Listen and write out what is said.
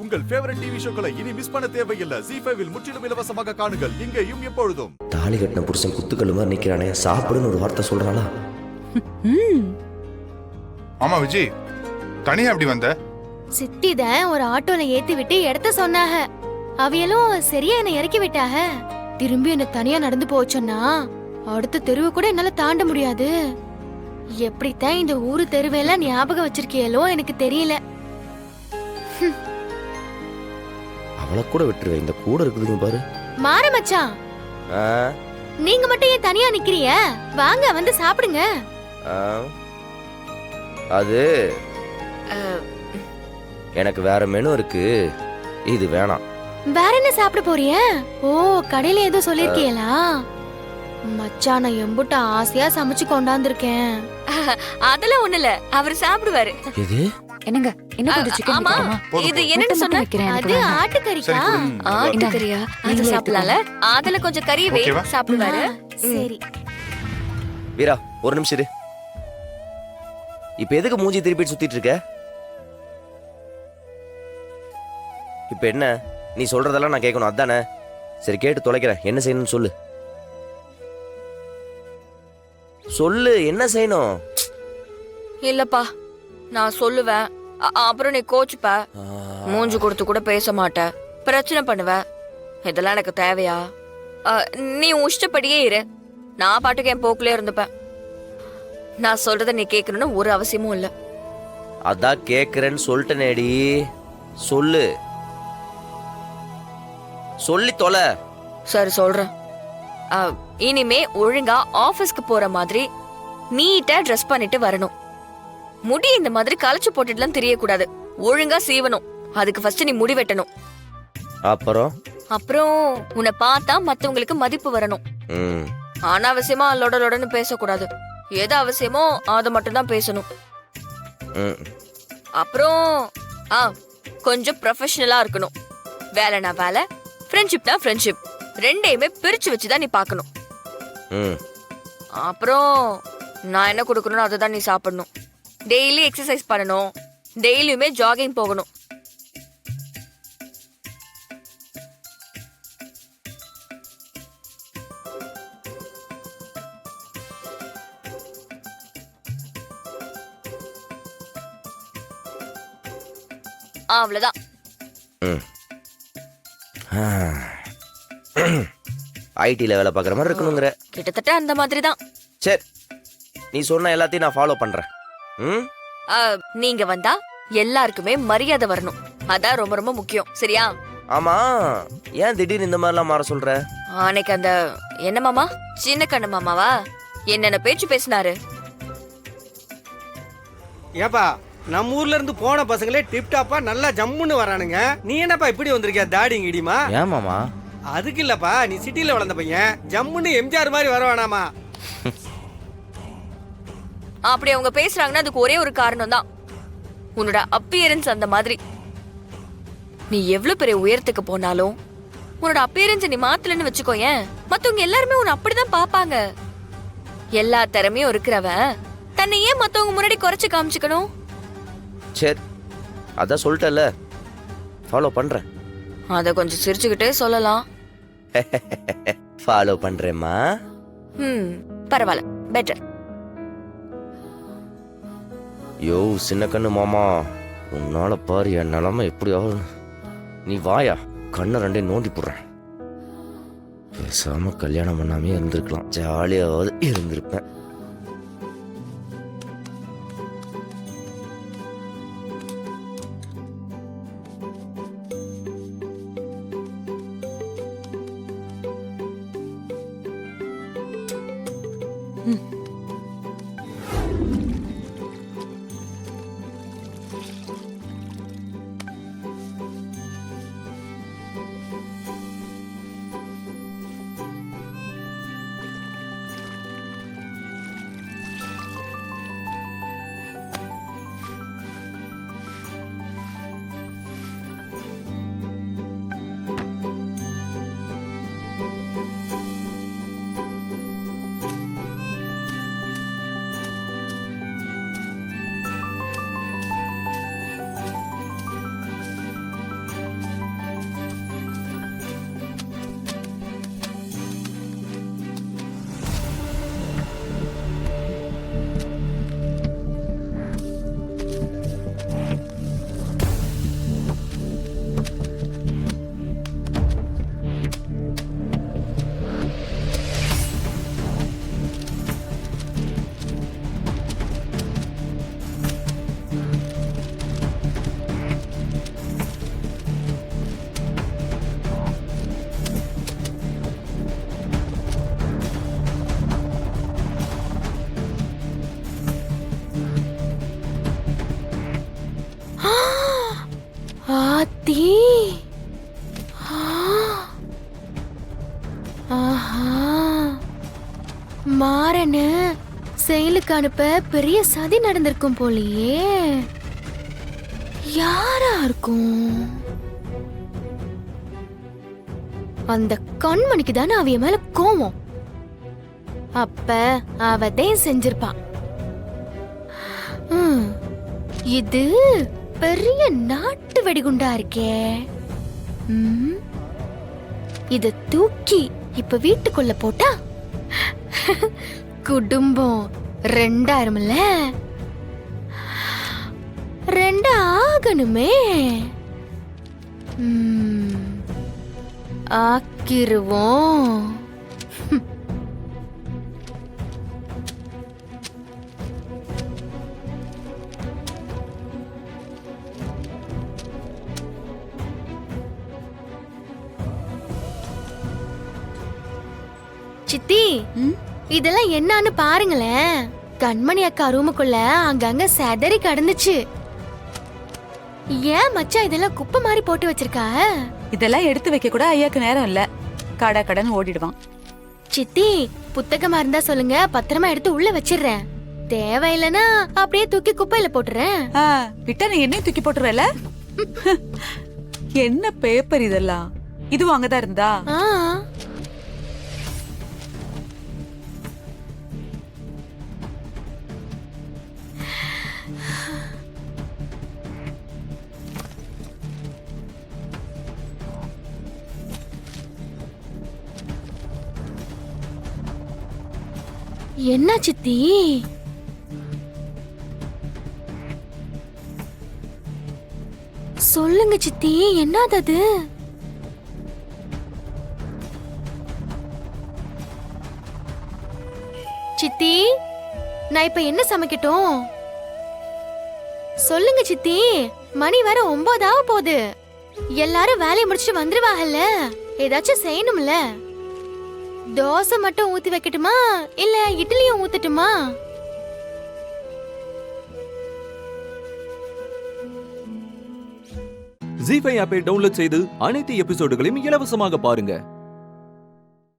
உங்கள் favourite TV ஷோக்களை இனி miss பண்ண தேவையில்லை. ZEE5 இல் முற்றிலும் இலவசமாக காணுங்கள். இங்கேயும் எப்பொழுதும். தாலி கட்டின புருஷன் குத்துக்கல்லு மாதிரி நிக்கிறானே, சாப்பிடுன்னு ஒரு வார்த்தை சொல்றாளா? ஆமா விஜய், தனியா அப்படி வந்த? சித்தி தான் ஒரு ஆட்டோல ஏத்தி விட்டு இடத்த சொன்னாக. அவையலும் சரியா என்ன இறக்கி விட்டாக. திரும்பி என்ன தனியா நடந்து போச்சோன்னா அடுத்த தெருவு கூட என்னால தாண்ட முடியாது. எப்படித்தான் இந்த ஊரு தெருவெல்லாம் ஞாபகம் வச்சிருக்கியலோ எனக்கு தெரியல. அவளை கூட விட்டுருவேன், இந்த கூட இருக்குதுங்க பாரு. மாற மச்சான், நீங்க மட்டும் ஏன் தனியா நிக்கிறீங்க? வாங்க வந்து சாப்பிடுங்க. அது எனக்கு வேற மெனு இருக்கு, இது வேணாம். வேற என்ன சாப்பிட போறீங்க? ஓ, கடையில ஏதோ சொல்லிருக்கீங்களா? மச்சான், நான் எம்புட்ட ஆசையா சமைச்சு கொண்டாந்துருக்கேன். அதெல்லாம் ஒண்ணு இல்ல, அவர் சாப்பிடுவாரு. எது? என்னங்க இன்னும் கொஞ்சம் சிக்கன் ஆமா, இது என்னன்னு சொன்ன? அது ஆட்டுக்கறிக்கா? ஆட்டுக்கறியா? அது சாப்பிடலாம்ல. அதுல கொஞ்சம் கறியவே சாப்பிடுவாரு. சரி வீரா, ஒரு நிமிஷம் இரு. இப்ப எதுக்கு மூஞ்சி திருப்பி சுத்திட்டு இருக்க? இப்ப என்ன, நீ சொல்றதெல்லாம் நான் கேட்கணும் அதானே? சரி, கேட்டு தொலைக்கிறேன். என்ன செய்யணும்னு சொல்லு. சொல்லு, என்ன செய்யணும்? இல்லப்பா, நான் சொல்லுவேன், அப்புறம் நீ கோச்சுப்ப, மூஞ்சி கொடுத்து கூட பேச மாட்ட, பிரச்சனை பண்ணுவ. இதெல்லாம் எனக்கு தேவையா? நீ உன் இஷ்டப்படியே இரு, நான் பாட்டுக்கு என் போக்குலயே இருந்துப்பேன். நான் சொல்றத நீ கேட்கணும்னு ஒரு அவசியமும் இல்ல. அதான் கேக்குறேன்னு சொல்லிட்டேனேடி. சொல்லு, சொல்லி தொலை. சரி, சொல்றேன். இனிமே ஒழுங்கா ஆபீஸ்க்கு போற மாதிரி நீட்டா ட்ரெஸ் பண்ணிட்டு வரணும். முடி இந்த மாதிரி களைச்சு போட்டுட்டுலாம் தெரியக்கூடாது. ஒழுங்கா சீவணும். அதுக்கு ஃபர்ஸ்ட் நீ முடி வெட்டணும். அப்புறம் உன்னை பார்த்தா மத்தவங்களுக்கு மதிப்பு வரணும். அனாவசியமா லொடலொடன்னு பேசக்கூடாது. எது அவசியமோ அதை மட்டும் தான் பேசணும். அப்புறம் கொஞ்சம் ப்ரொஃபஷனலா இருக்கணும். வேலைனா வேலை, ஃப்ரெண்ட்ஷிப்னா ஃப்ரெண்ட்ஷிப், ரெண்டையுமே பிரிச்சு வச்சுதான் நீ பார்க்கணும். அப்புறம் நான் என்ன கொடுக்கணும் அதை தான் நீ சாப்பிடணும். டெய்லி எக்ஸசைஸ் பண்ணணும். டெய்லியுமே ஜாகிங் போகணும். அவ்வளவுதான். ஐடில வேலை பார்க்குற மாதிரி இருக்கணுங்கிற? கிட்டத்தட்ட அந்த மாதிரி தான். சரி, நீ சொன்ன எல்லாத்தையும் நான் ஃபாலோ பண்றேன். நீங்க வந்தா எல்லாருக்குமே மரியாதை வரணும். அதான் ரொம்ப ரொம்ப முக்கியம். சரியா? ஆமா, ஏன் திடீர்னு இந்த மாதிரிலாம் மாற சொல்ற? அன்னைக்கு அந்த என்ன மாமா, சின்ன கண்ணு மாமாவா, என்னென்ன பேச்சு பேசினாரு. ஏப்பா, நம்ம ஊர்ல இருந்து போன பசங்களே டிப் டாப்பா நல்லா ஜம்முன்னு வரானுங்க. நீ என்னப்பா இப்படி வந்திருக்கியா தாடிங்க இடிமா? ஏன் மாமா? அதுக்கு இல்லப்பா, நீ சிட்டில வளர்ந்த பையன், ஜம்முன்னு எம்ஜிஆர் மாதிரி வர வேணாமா? அப்படி அவங்க பேசுறாங்கன்னா அதுக்கு ஒரே ஒரு காரணம் தான், உன்னோட அப்பியரன்ஸ் அந்த மாதிரி. நீ எவ்வளவு பெரிய உயரத்துக்கு போனாலும் உன்னோட அப்பியரன்ஸ் நீ மாத்தலன்னு வச்சுக்கோயேன், மத்தவங்க எல்லாருமே உன்னை அப்படிதான் பாப்பாங்க. எல்லா திறமையும் இருக்கிறவன் தன்னை ஏன் மத்தவங்க முன்னாடி குறைச்சு காமிச்சுக்கணும்? சரி, அதான் சொல்லிட்டல, ஃபாலோ பண்றேன். அத கொஞ்சம் சிரிச்சுக்கிட்டே சொல்லலாம். ஃபாலோ பண்றேம்மா. பரவாயில்ல, பெட்டர். யோ சின்ன கண்ணு மாமா, உன்னால பாரு என் நிலைமை எப்படி ஆகும். நீ வாயா, கண்ணை ரெண்டையும் நோண்டி போடுறேன். பேசாம கல்யாணம் பண்ணாமே இருந்திருக்கலாம், ஜாலியாவது இருந்திருப்பேன். ஆஹா, மாறனு செயலுக்கு அனுப்ப பெரிய சதி நடந்திருக்கும் போலியே. யாரா இருக்கும்? அந்த கண்மணிக்கு தானே அவிய மேல கோவம். அப்ப அவதையும் செஞ்சிருப்பான். இது பெரிய நாட்டு வெடிகுண்டா இருக்கே. இத தூக்கி இப்ப வீட்டுக்குள்ள போட்டா குடும்பம் 2,000ல 2 ஆகணுமே. ஆக்கிருவோம். சித்தி, இதெல்லாம் என்னன்னு பாருங்களேன். கண்மணி அக்கா ரூமுக்குள்ள அங்கங்க செதறி கடந்துச்சு. ஏன் மச்சான் இதெல்லாம் குப்பை மாதிரி போட்டு வச்சிருக்கா? இதெல்லாம் எடுத்து வைக்க கூட ஐயாக்கு நேரம் இல்ல. கடை கடன் ஓடிடுவான். சித்தி, புத்தகமா இருந்தா சொல்லுங்க, பத்திரமா எடுத்து உள்ள வச்சிடுறேன். தேவையில்லைன்னா அப்படியே தூக்கி குப்பையில போட்டுறேன். விட்டா நீ என்னையும் தூக்கி போட்டுறல? என்ன பேப்பர் இதெல்லாம்? இதுவும் அங்கதான் இருந்தா? என்ன சித்தி? சொல்லுங்க சித்தி, என்னது? சித்தி, நான் இப்ப என்ன சமைக்கட்டும்? சொல்லுங்க சித்தி, மணி வர 9 ஆக போகுது. எல்லாரும் வேலையை முடிச்சுட்டு வந்துருவாங்கல்ல, ஏதாச்சும் செய்யணும்ல. தோசை மட்டும் ஊத்தி வைக்கட்டுமா இல்ல இட்லியும் ஊத்தட்டுமா? ஜீ5 ஆப்பை டவுன்லோட் செய்து அனைத்து எபிசோடுகளையும் இலவசமாக பாருங்க.